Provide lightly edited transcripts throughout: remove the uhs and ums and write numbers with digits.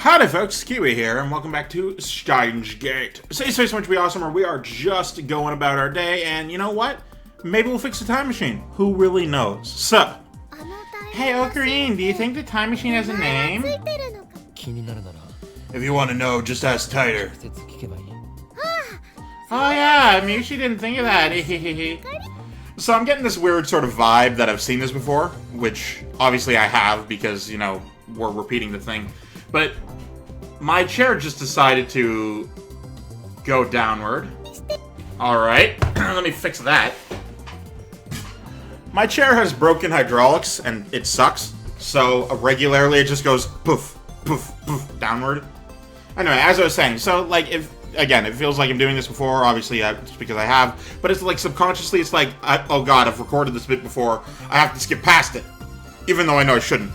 Howdy folks, Keywii here, and welcome back to Steins Gate. Say so much be awesome, or we are just going about our day, and you know what? Maybe we'll fix the time machine. Who really knows? So, hey Ocarine, do you think the time machine has a name? If you want to know, just ask Tighter. Oh yeah, Mushi didn't think of that. So I'm getting this weird sort of vibe that I've seen this before, which obviously I have because, you know, we're repeating the thing. But my chair just decided to go downward. Alright, let me fix that. My chair has broken hydraulics and it sucks. So regularly it just goes poof, poof, poof, downward. Anyway, as I was saying, so like if, again, it feels like I'm doing this before, obviously it's because I have, but it's like subconsciously it's like, oh god, I've recorded this bit before, I have to skip past it. Even though I know I shouldn't.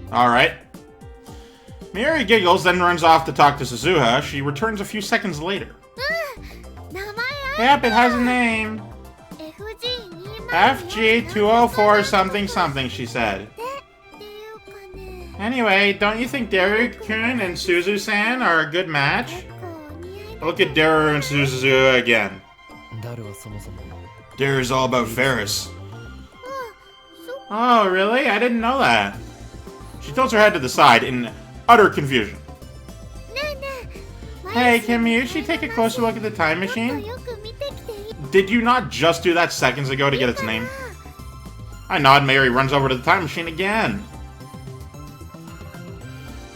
Alright. Miri giggles, then runs off to talk to Suzuha. She returns a few seconds later. Yep, it has a name. FG204 something something, she said. Anyway, don't you think Daru-kun and Suzu-san are a good match? Look at Daru and Suzu again. Daru's all about Ferris. Oh, really? I didn't know that. She tilts her head to the side in utter confusion. Hey, can Miyushi take a closer look at the time machine? Did you not just do that seconds ago to get its name? I nod. Mary runs over to the time machine again.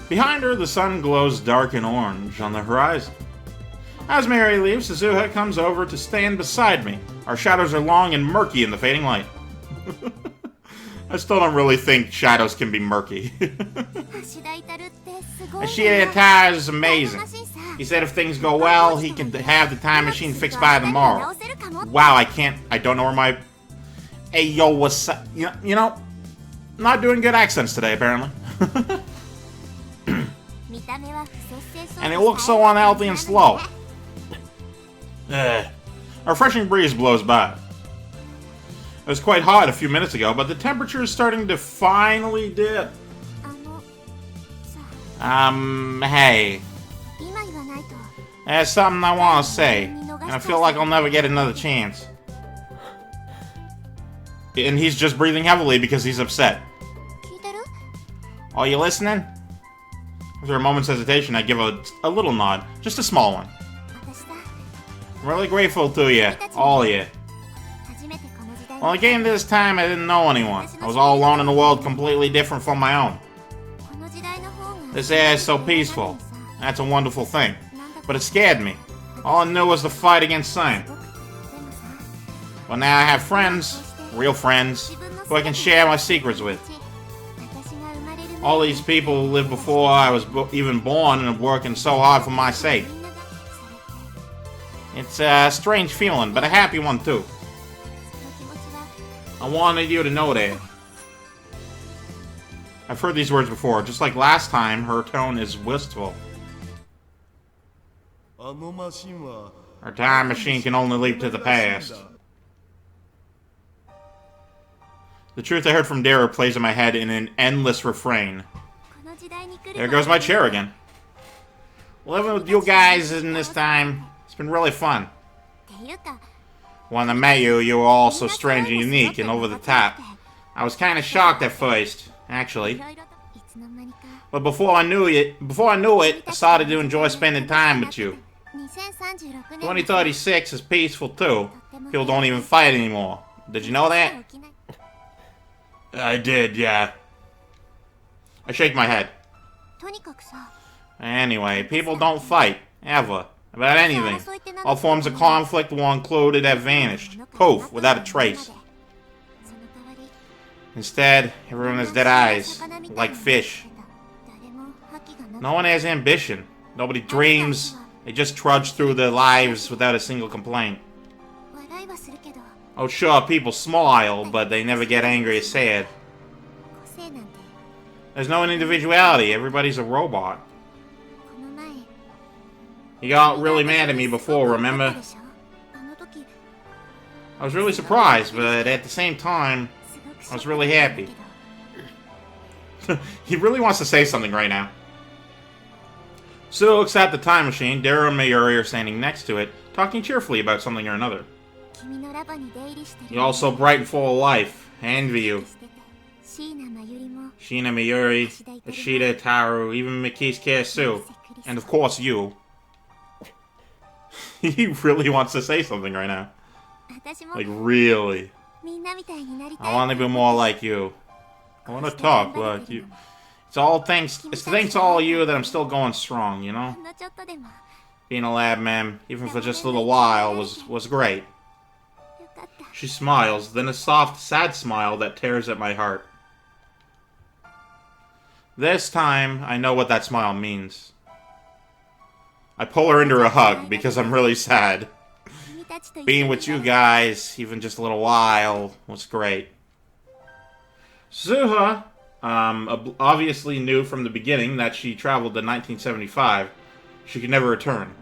Behind her, the sun glows dark and orange on the horizon. As Mary leaves, Suzuha comes over to stand beside me. Our shadows are long and murky in the fading light. I still don't really think shadows can be murky. Ashita is amazing. He said if things go well, he can have the time machine fixed by tomorrow. Wow, I don't know where my... Hey, yo, what's up? You know, not doing good accents today, apparently. And it looks so unhealthy and slow. A refreshing breeze blows by. It was quite hot a few minutes ago, but the temperature is starting to finally dip. Hey. There's something I want to say, and I feel like I'll never get another chance. And he's just breathing heavily because he's upset. Are you listening? After a moment's hesitation, I give a little nod. Just a small one. I'm really grateful to you, all of you. When I came this time, I didn't know anyone. I was all alone in a world completely different from my own. This air is so peaceful. That's a wonderful thing. But it scared me. All I knew was the fight against Steins. But now I have friends, real friends, who I can share my secrets with. All these people who lived before I was even born and are working so hard for my sake. It's a strange feeling, but a happy one too. I wanted you to know that. I've heard these words before. Just like last time, her tone is wistful. Our time machine can only leap to the past. The truth I heard from Dara plays in my head in an endless refrain. There goes my chair again. Living with you guys in this time, it's been really fun. When I met you, you were all so strange and unique and over the top. I was kind of shocked at first, actually. But before I knew it, I started to enjoy spending time with you. 2036 is peaceful too. People don't even fight anymore. Did you know that? I did, yeah. I shake my head. Anyway, people don't fight, ever. About anything. All forms of conflict, one included, have vanished. Poof, without a trace. Instead, everyone has dead eyes, like fish. No one has ambition. Nobody dreams. They just trudge through their lives without a single complaint. Oh sure, people smile, but they never get angry or sad. There's no individuality, everybody's a robot. You got really mad at me before, remember? I was really surprised, but at the same time, I was really happy. He really wants to say something right now. Suho looks at the time machine. Daru and Mayuri are standing next to it, talking cheerfully about something or another. You're all so bright and full of life. I envy you. Shina, Mayuri, Ishida, Taru, even Miki's Kasu. And of course you. He really wants to say something right now. Like, really. I want to be more like you. I want to talk like you. It's thanks to all of you that I'm still going strong, you know? Being a lab man, even for just a little while, was great. She smiles, then a soft, sad smile that tears at my heart. This time, I know what that smile means. I pull her into a hug because I'm really sad. Being with you guys, even just a little while, was great. Suha, obviously knew from the beginning that she traveled to 1975. She could never return.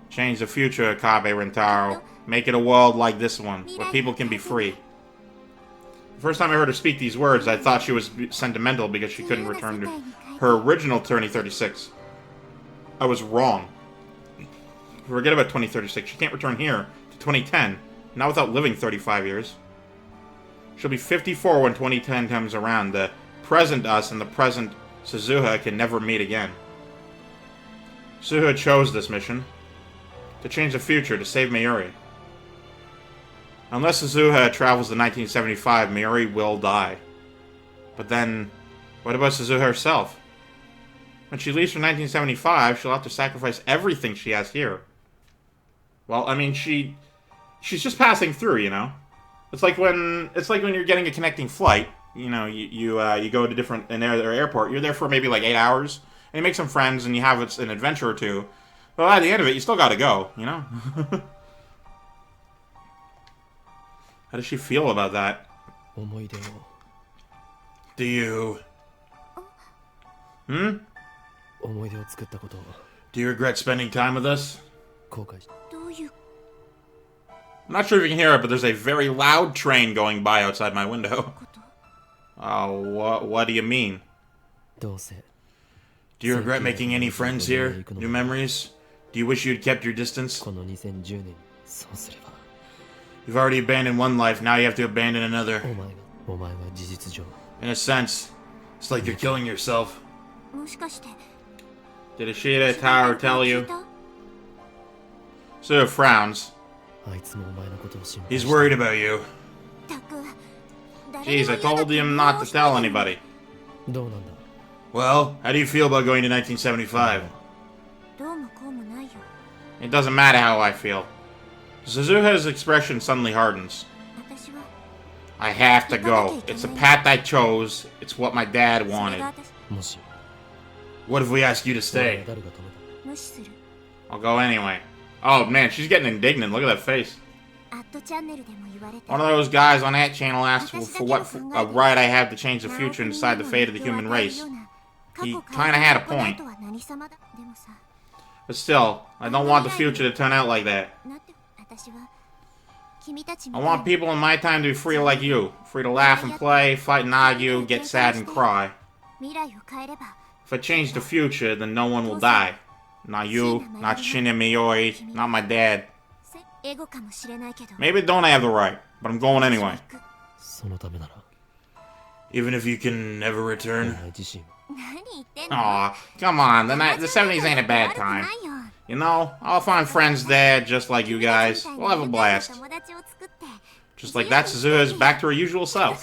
Change the future, Okabe Rentaro. Make it a world like this one, where people can be free. The first time I heard her speak these words, I thought she was sentimental because she couldn't return to her original 2036. I was wrong. Forget about 2036. She can't return here to 2010, not without living 35 years. She'll be 54 when 2010 comes around. The present us and the present Suzuha can never meet again. Suzuha chose this mission. To change the future, to save Mayuri. Unless Suzuha travels to 1975, Mayuri will die. But then, what about Suzuha herself? When she leaves for 1975, she'll have to sacrifice everything she has here. Well, I mean, she's just passing through, you know. It's like when you're getting a connecting flight. You know, you go to an airport. You're there for maybe like 8 hours, and you make some friends, and you have an adventure or two. But at the end of it, you still got to go, you know. How does she feel about that? Do you? Do you regret spending time with us? I'm not sure if you can hear it, but there's a very loud train going by outside my window. Oh, what do you mean? Do you regret making any friends here? New memories? Do you wish you'd kept your distance? You've already abandoned one life, now you have to abandon another. In a sense, it's like you're killing yourself. Did Ishida Taru tell you? Suha frowns. He's worried about you. Jeez, I told him not to tell anybody. Well, how do you feel about going to 1975? It doesn't matter how I feel. Suzuha's expression suddenly hardens. I have to go. It's a path I chose. It's what my dad wanted. What if we ask you to stay? I'll go anyway. Oh man, she's getting indignant. Look at that face. One of those guys on that channel asked for what right I have to change the future and decide the fate of the human race. He kinda had a point. But still, I don't want the future to turn out like that. I want people in my time to be free like you. Free to laugh and play, fight and argue, get sad and cry. If I change the future, then no one will die. Not you, not Shin and Mayuri, not my dad. Maybe I don't have the right, but I'm going anyway. Even if you can never return? Aw, come on, the 70s ain't a bad time. You know, I'll find friends there just like you guys. We'll have a blast. Just like that, Suzuha's back to her usual self.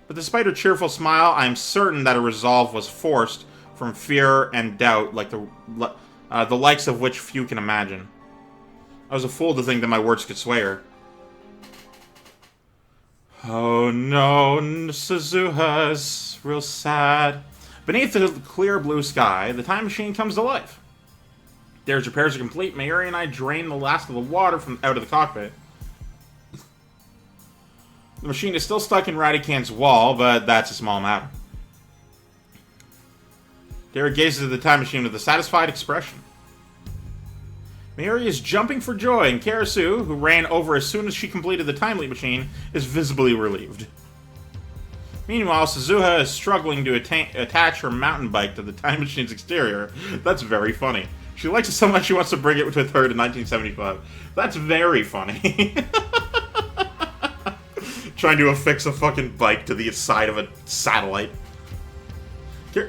But despite her cheerful smile, I am certain that her resolve was forced from fear and doubt, like the likes of which few can imagine. I was a fool to think that my words could sway her. Oh no, Suzuha's real sad. Beneath the clear blue sky, the time machine comes to life. Dare's repairs are complete. Mayuri and I drain the last of the water from out of the cockpit. The machine is still stuck in Radican's wall, but that's a small matter. Dare gazes at the time machine with a satisfied expression. Mayuri is jumping for joy, and Karasu, who ran over as soon as she completed the time leap machine, is visibly relieved. Meanwhile, Suzuha is struggling to attach her mountain bike to the time machine's exterior. That's very funny. She likes it so much she wants to bring it with her to 1975. That's very funny. Trying to affix a fucking bike to the side of a satellite.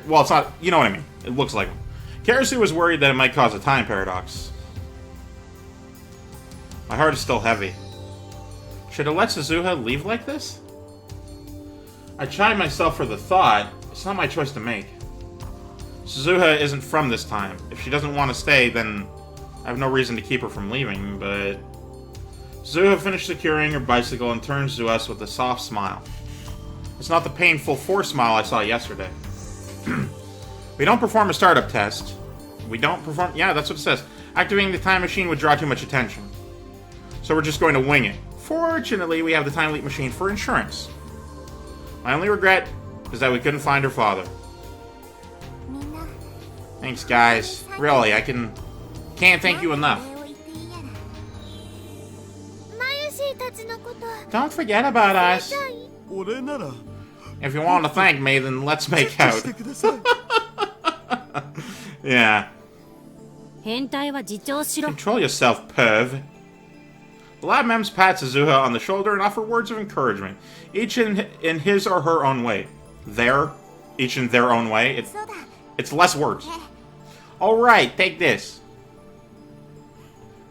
Well, it's not... You know what I mean. It looks like one. Karasu was worried that it might cause a time paradox. My heart is still heavy. Should I let Suzuha leave like this? I chide myself for the thought. It's not my choice to make. Suzuha isn't from this time. If she doesn't want to stay, then I have no reason to keep her from leaving, but... Suzuha finished securing her bicycle and turns to us with a soft smile. It's not the painful forced smile I saw yesterday. We don't perform a startup test. We don't perform... Yeah, that's what it says. Activating the time machine would draw too much attention. So we're just going to wing it. Fortunately, we have the time leap machine for insurance. My only regret is that we couldn't find her father. Thanks, guys. Really, can't thank you enough. Don't forget about us. If you want to thank me, then let's make out. Yeah. Control yourself, perv. The lab mems pat Suzuha on the shoulder and offer words of encouragement, each in his or her own way. Each in their own way. It's less words. Alright, take this.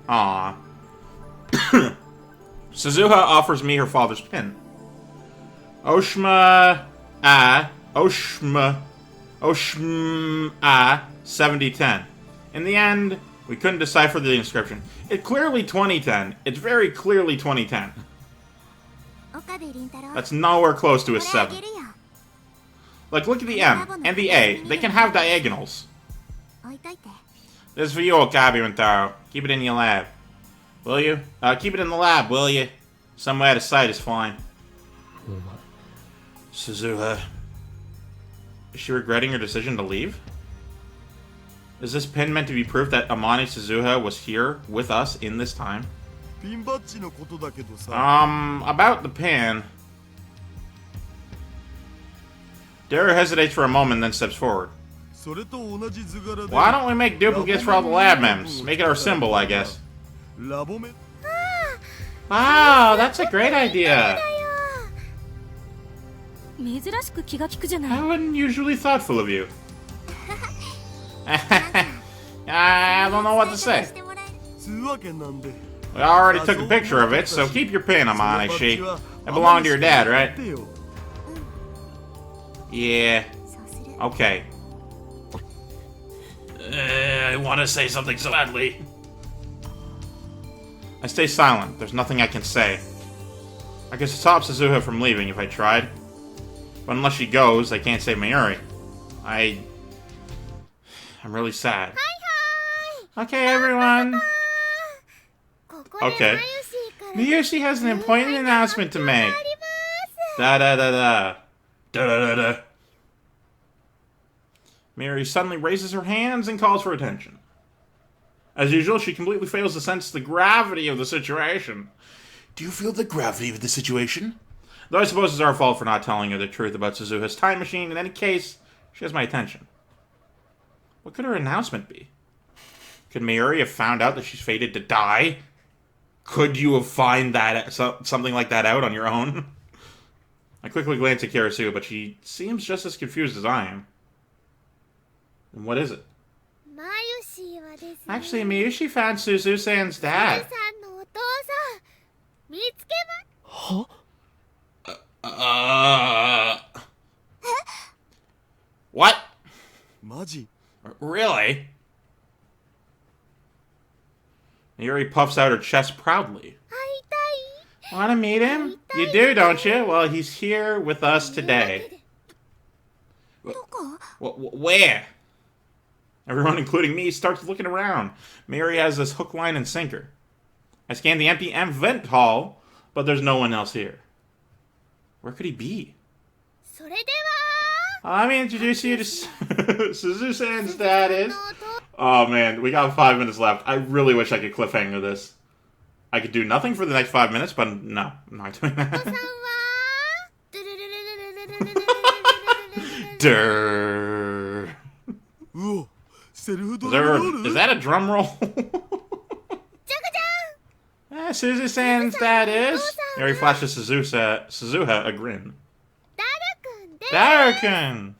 Aww. Suzuha offers me her father's pin. Oshma 7010. In the end, we couldn't decipher the inscription. It's clearly 2010. It's very clearly 2010. That's nowhere close to a 7. Like, look at the M and the A. They can have diagonals. This is for you, Okabe Rintaro. Keep it in your lab. Will you? Keep it in the lab, will you? Somewhere out of sight is fine. Suzuha. Is she regretting her decision to leave? Is this pin meant to be proof that Amane Suzuha was here with us in this time? About the pin. Dara hesitates for a moment, then steps forward. Why don't we make duplicates for all the lab mems? Make it our symbol, I guess. Wow, that's a great idea. I wouldn't usually thoughtful of you. I don't know what to say. We already took a picture of it, so keep your pin, Amane. It belonged to your dad, right? Yeah. Okay. I want to say something so badly. I stay silent. There's nothing I can say. I could stop Suzuha from leaving if I tried. But unless she goes, I can't save Mayuri. I'm really sad. Okay, everyone. Okay. Miyushi has an important announcement to make. Da-da-da-da. Da-da-da-da. Mary suddenly raises her hands and calls for attention. As usual, she completely fails to sense the gravity of the situation. Do you feel the gravity of the situation? Though I suppose it's our fault for not telling her the truth about Suzuha's time machine. In any case, she has my attention. What could her announcement be? Could Mayuri have found out that she's fated to die? Could you have found that something like that out on your own? I quickly glance at Karasu, but she seems just as confused as I am. And what is it? Actually, Miyushi found Suzu-san's dad. Huh? What? Really? Mayuri puffs out her chest proudly. Want to meet him? You do, don't you? Well, he's here with us today. Where? Everyone, including me, starts looking around. Mayuri has this hook, line, and sinker. I scan the empty vent hall, but there's no one else here. Where could he be? Let me introduce you to Suzu-san's dad is Oh man, we got 5 minutes left. I really wish I could cliffhanger this. I could do nothing for the next 5 minutes, but no, I'm not doing that. Durr. Is that a drum roll? Suzu-san's dad is? Yuri flashes Suzuha a grin. Daru-kun!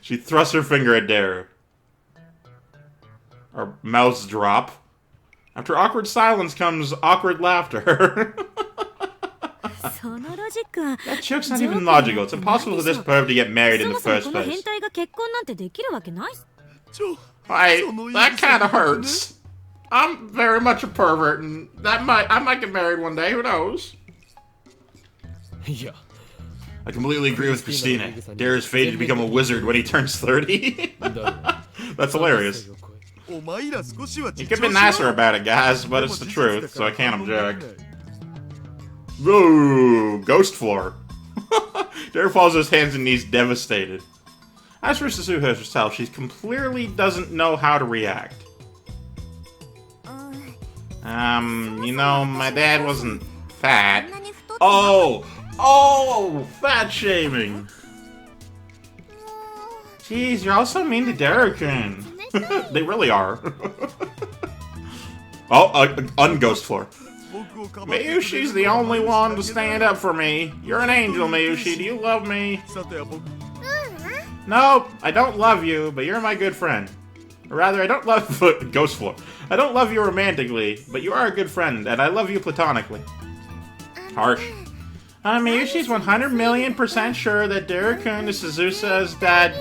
She thrusts her finger at Daru. Our mouths drop. After awkward silence comes awkward laughter. That joke's not even logical. It's impossible for this perv to get married in the first place. That kind of hurts. I'm very much a pervert, and I might get married one day. Who knows? I completely agree with Christina. Daru's fated to become a wizard when he turns 30. That's hilarious. You could be nicer about it, guys, but it's the truth, so I can't object. Whoa, ghost floor. Daru falls to his hands and knees, devastated. As for Suzuha herself, she clearly doesn't know how to react. You know, my dad wasn't fat. Oh, fat shaming. Jeez, you're all so mean to Daru-kun. They really are. Unghost floor. Mayushi's the only one to stand up for me. You're an angel, Mayushi. Do you love me? Nope, I don't love you, but you're my good friend. Or rather, I don't love ghost floor. I don't love you romantically, but you are a good friend, and I love you platonically. Harsh. Mayushi's 100,000,000% sure that Daru-kun is Suzusa's dad.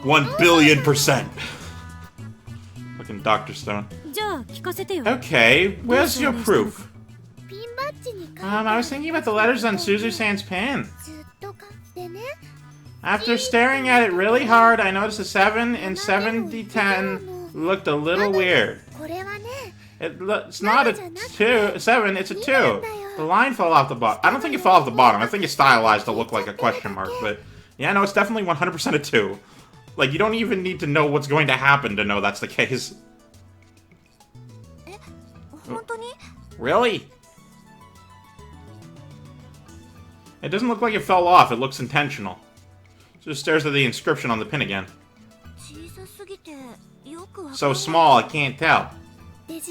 1,000,000,000%. Fucking Dr. Stone. Okay, where's your proof? I was thinking about the letters on Suzu-san's pen. After staring at it really hard, I noticed a 7 in 7d10 looked a little weird. It's not a 7, it's a 2. The line fell off the bottom. I don't think it fell off the bottom. I think it's stylized to look like a question mark, but yeah, no, it's definitely 100% a 2. Like, you don't even need to know what's going to happen to know that's the case. Really? It doesn't look like it fell off. It looks intentional. Just stares at the inscription on the pin again. So small, I can't tell. It's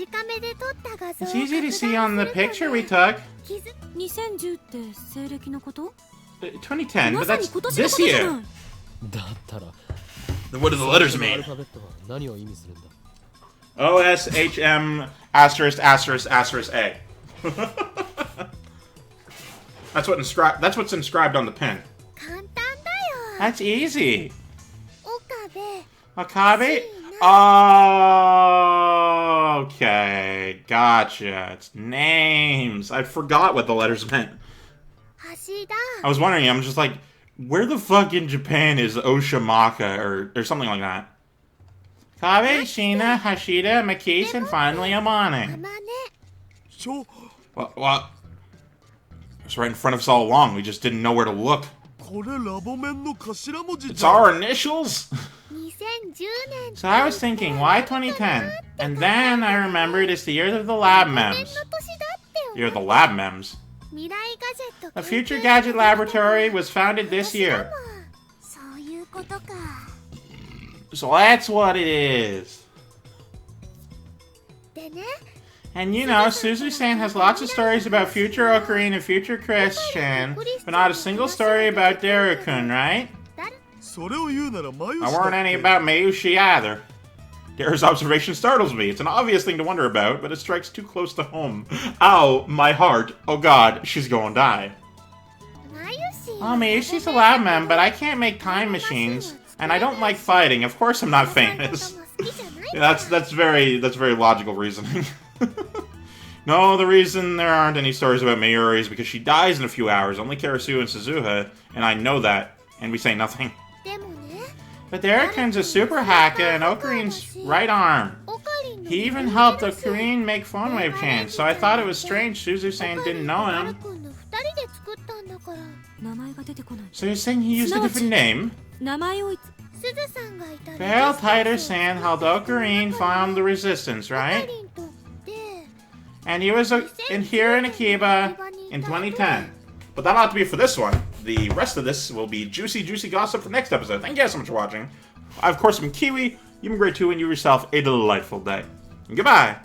easy to see on the picture we took. 2010, but that's this year. Then what do the letters mean? OSHM asterisk asterisk asterisk A. That's what's inscribed on the pin. That's easy. Okabe? Oh, okay, gotcha. It's names. I forgot what the letters meant. I was wondering, I'm just like, where the fuck in Japan is Oshamaka or something like that? Kabe, Shina, Hashida, Makise, and finally Amane. What? It's right in front of us all along. We just didn't know where to look. It's our initials? So I was thinking, why 2010? And then I remembered it's the year of the lab mems. Year of the lab mems? A future gadget laboratory was founded this year. So that's what it is. And you know, Suzu-san has lots of stories about future Ocarina and future Christian, but not a single story about Daru-kun, right? There weren't any about Mayushi either. Daru's observation startles me. It's an obvious thing to wonder about, but it strikes too close to home. Ow, my heart. Oh god, she's gonna die. Oh, Mayushi's a lab mem, but I can't make time machines. And I don't like fighting. Of course I'm not famous. Yeah, that's very logical reasoning. No, the reason there aren't any stories about Mayuri is because she dies in a few hours. Only Karasu and Suzuha, and I know that, and we say nothing. But Daru-kun's a super hacker and Okarin's right arm. He even helped Okarin make phone wave chants, so I thought it was strange Suzu-san didn't know him. So you're saying he used a different name? Pale Tighter saying how Dokurin found the resistance, right? And he was in here in Akiba in 2010. But that ought to be for this one. The rest of this will be juicy gossip for the next episode. Thank you guys so much for watching. I, of course, am Keywii. You've been great too, and you yourself a delightful day. And goodbye!